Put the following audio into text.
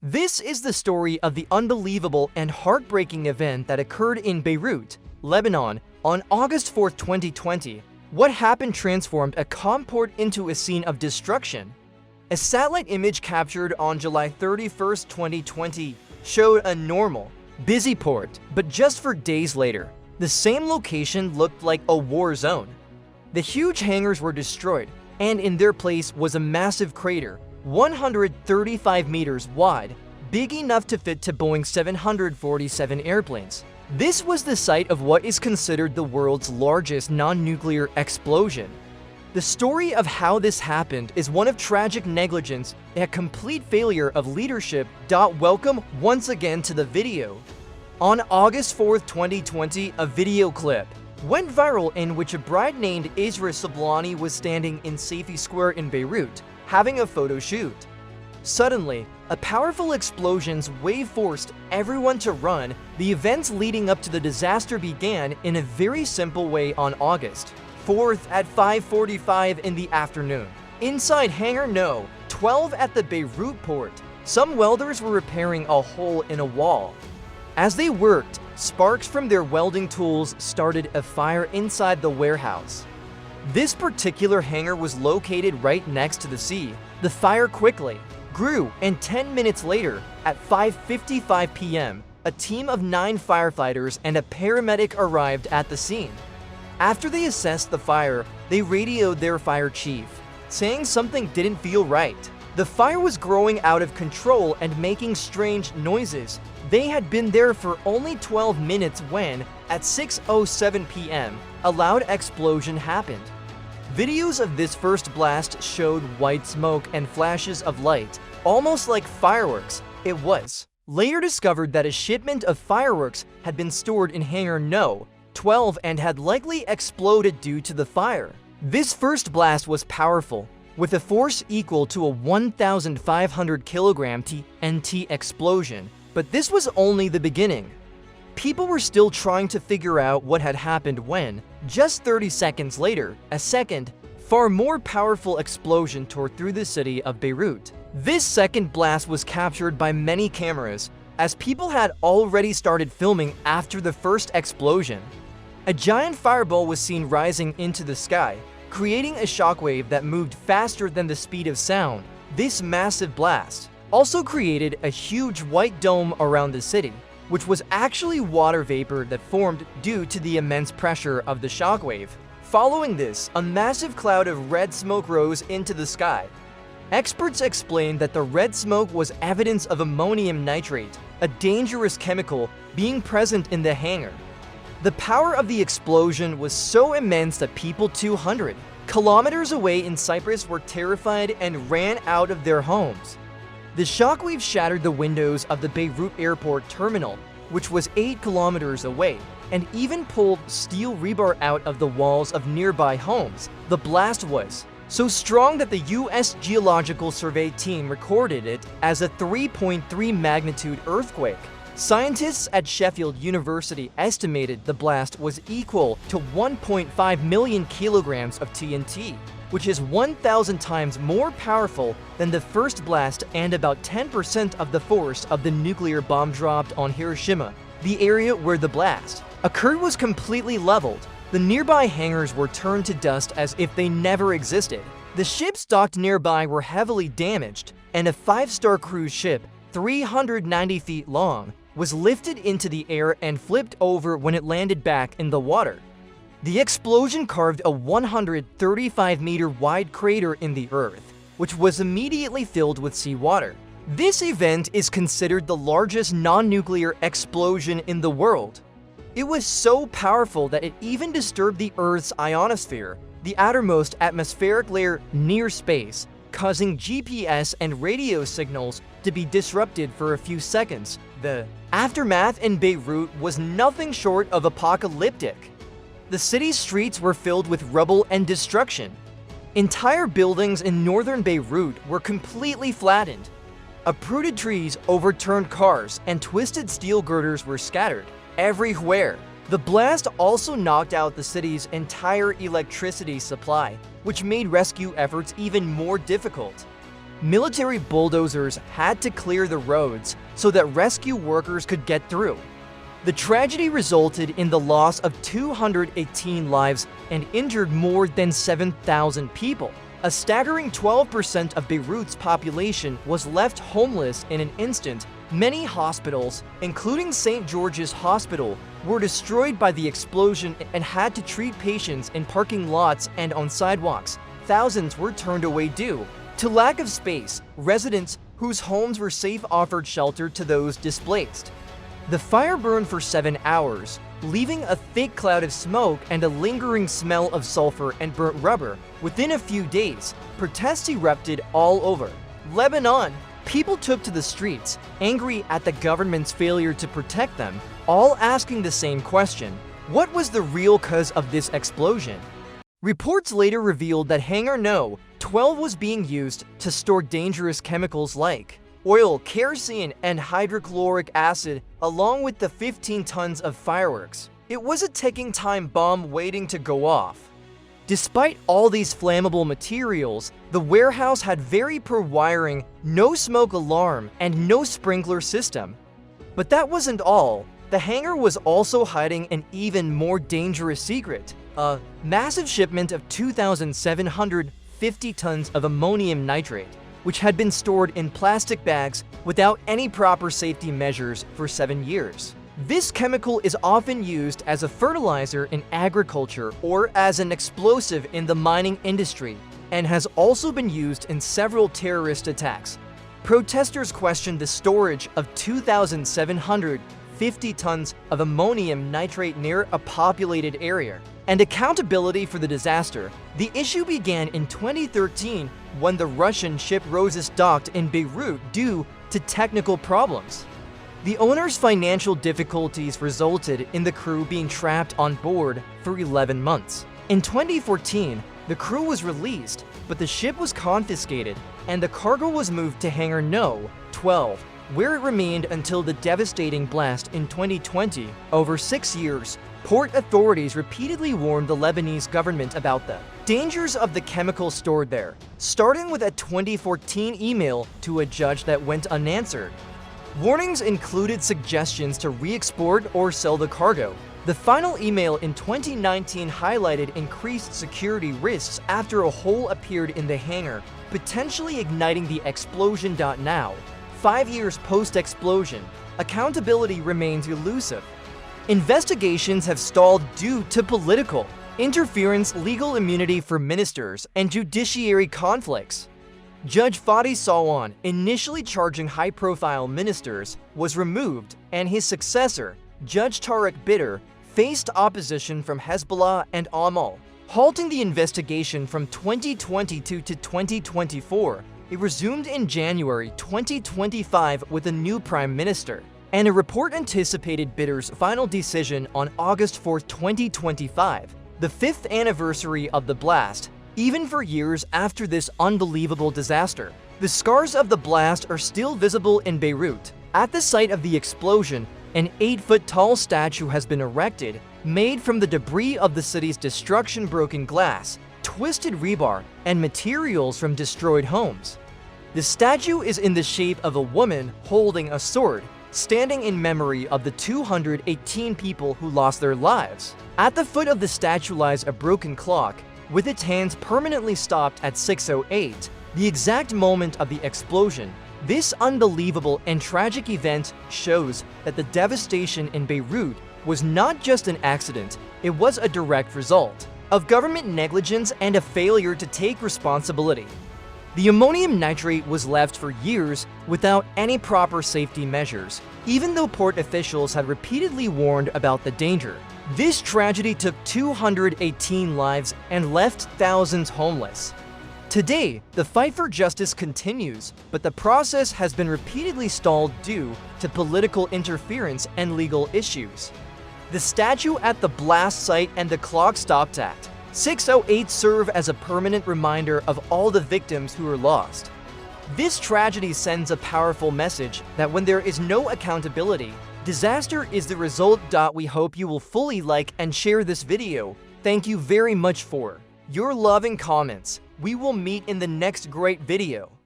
This is the story of the unbelievable and heartbreaking event that occurred in Beirut, Lebanon, on August 4, 2020. What happened transformed a calm port into a scene of destruction. A satellite image captured on July 31, 2020, showed a normal, busy port, but just for days later, the same location looked like a war zone. The huge hangars were destroyed, and in their place was a massive crater, 135 meters wide, big enough to fit to Boeing 747 airplanes. This was the site of what is considered the world's largest non-nuclear explosion. The story of how this happened is one of tragic negligence and a complete failure of leadership. Welcome once again to the video. On August 4, 2020, a video clip went viral in which a bride named Isra Sablani was standing in Safi Square in Beirut, having a photo shoot. Suddenly, a powerful explosion's wave forced everyone to run. The events leading up to the disaster began in a very simple way on August 4th at 5:45 in the afternoon. Inside Hangar No. 12 at the Beirut port, some welders were repairing a hole in a wall. As they worked, sparks from their welding tools started a fire inside the warehouse. This particular hangar was located right next to the sea. The fire quickly grew, and 10 minutes later, at 5:55 p.m., a team of 9 firefighters and a paramedic arrived at the scene. After they assessed the fire, they radioed their fire chief, saying something didn't feel right. The fire was growing out of control and making strange noises. They had been there for only 12 minutes when, at 6:07 p.m., a loud explosion happened. Videos of this first blast showed white smoke and flashes of light, almost like fireworks. It was later discovered that a shipment of fireworks had been stored in Hangar No. 12 and had likely exploded due to the fire. This first blast was powerful, with a force equal to a 1,500 kilogram TNT explosion, but this was only the beginning. People were still trying to figure out what had happened when, just 30 seconds later, a second, far more powerful explosion tore through the city of Beirut. This second blast was captured by many cameras, as people had already started filming after the first explosion. A giant fireball was seen rising into the sky, creating a shockwave that moved faster than the speed of sound. This massive blast also created a huge white dome around the city, which was actually water vapor that formed due to the immense pressure of the shockwave. Following this, a massive cloud of red smoke rose into the sky. Experts explained that the red smoke was evidence of ammonium nitrate, a dangerous chemical being present in the hangar. The power of the explosion was so immense that people 200 kilometers away in Cyprus were terrified and ran out of their homes. The shockwave shattered the windows of the Beirut airport terminal, which was 8 kilometers away, and even pulled steel rebar out of the walls of nearby homes. The blast was so strong that the U.S. Geological Survey team recorded it as a 3.3 magnitude earthquake. Scientists at Sheffield University estimated the blast was equal to 1.5 million kilograms of TNT, which is 1,000 times more powerful than the first blast and about 10% of the force of the nuclear bomb dropped on Hiroshima. The area where the blast occurred was completely leveled. The nearby hangars were turned to dust as if they never existed. The ships docked nearby were heavily damaged, and a 5-star cruise ship, 390 feet long, was lifted into the air and flipped over when it landed back in the water. The explosion carved a 135-meter wide crater in the earth, which was immediately filled with seawater. This event is considered the largest non-nuclear explosion in the world. It was so powerful that it even disturbed the Earth's ionosphere, the outermost atmospheric layer near space, causing GPS and radio signals to be disrupted for a few seconds. The aftermath in Beirut was nothing short of apocalyptic. The city's streets were filled with rubble and destruction. Entire buildings in northern Beirut were completely flattened. Uprooted trees overturned cars, and twisted steel girders were scattered everywhere. The blast also knocked out the city's entire electricity supply, which made rescue efforts even more difficult. military bulldozers had to clear the roads so that rescue workers could get through. The tragedy resulted in the loss of 218 lives and injured more than 7,000 people. A staggering 12% of Beirut's population was left homeless in an instant. Many hospitals, including St. George's Hospital, were destroyed by the explosion and had to treat patients in parking lots and on sidewalks. Thousands were turned away due to lack of space. Residents whose homes were safe offered shelter to those displaced. The fire burned for 7 hours, leaving a thick cloud of smoke and a lingering smell of sulfur and burnt rubber. Within a few days, protests erupted all over Lebanon. People took to the streets, angry at the government's failure to protect them, all asking the same question: what was the real cause of this explosion? Reports later revealed that Hangar No. 12 was being used to store dangerous chemicals like oil, kerosene, and hydrochloric acid, along with the 15 tons of fireworks. It was a ticking time bomb waiting to go off. Despite all these flammable materials, the warehouse had very poor wiring, no smoke alarm, and no sprinkler system. But that wasn't all. The hangar was also hiding an even more dangerous secret: a massive shipment of 2,750 tons of ammonium nitrate, which had been stored in plastic bags without any proper safety measures for 7 years. This chemical is often used as a fertilizer in agriculture or as an explosive in the mining industry, and has also been used in several terrorist attacks. Protesters questioned the storage of 2,750 tons of ammonium nitrate near a populated area, and accountability for the disaster. The issue began in 2013 when the Russian ship Rosus docked in Beirut due to technical problems. The owner's financial difficulties resulted in the crew being trapped on board for 11 months. In 2014, the crew was released, but the ship was confiscated and the cargo was moved to Hangar No. 12, where it remained until the devastating blast in 2020. Over 6 years, port authorities repeatedly warned the Lebanese government about the dangers of the chemicals stored there, starting with a 2014 email to a judge that went unanswered. Warnings included suggestions to re-export or sell the cargo. The final email in 2019 highlighted increased security risks after a hole appeared in the hangar, potentially igniting the explosion. Now, 5 years post-explosion, accountability remains elusive. Investigations have stalled due to political interference, legal immunity for ministers, and judiciary conflicts. Judge Fadi Sawan, initially charging high-profile ministers, was removed, and his successor, Judge Tariq Bitter, faced opposition from Hezbollah and Amal, halting the investigation from 2022 to 2024. It resumed in January 2025 with a new prime minister, and a report anticipated Bitter's final decision on August 4, 2025, the 5th anniversary of the blast. Even for years after this unbelievable disaster, the scars of the blast are still visible in Beirut. At the site of the explosion, an 8-foot-tall statue has been erected, made from the debris of the city's destruction: broken glass, twisted rebar, and materials from destroyed homes. The statue is in the shape of a woman holding a sword, standing in memory of the 218 people who lost their lives. At the foot of the statue lies a broken clock, with its hands permanently stopped at 6:08, the exact moment of the explosion. This unbelievable and tragic event shows that the devastation in Beirut was not just an accident, it was a direct result of government negligence and a failure to take responsibility. The ammonium nitrate was left for years without any proper safety measures, even though port officials had repeatedly warned about the danger. This tragedy took 218 lives and left thousands homeless. Today, the fight for justice continues, but the process has been repeatedly stalled due to political interference and legal issues. The statue at the blast site and the clock stopped at 6:08 serve as a permanent reminder of all the victims who were lost. This tragedy sends a powerful message that when there is no accountability, disaster is the result. We hope you will fully like and share this video. Thank you very much for your love and comments. We will meet in the next great video.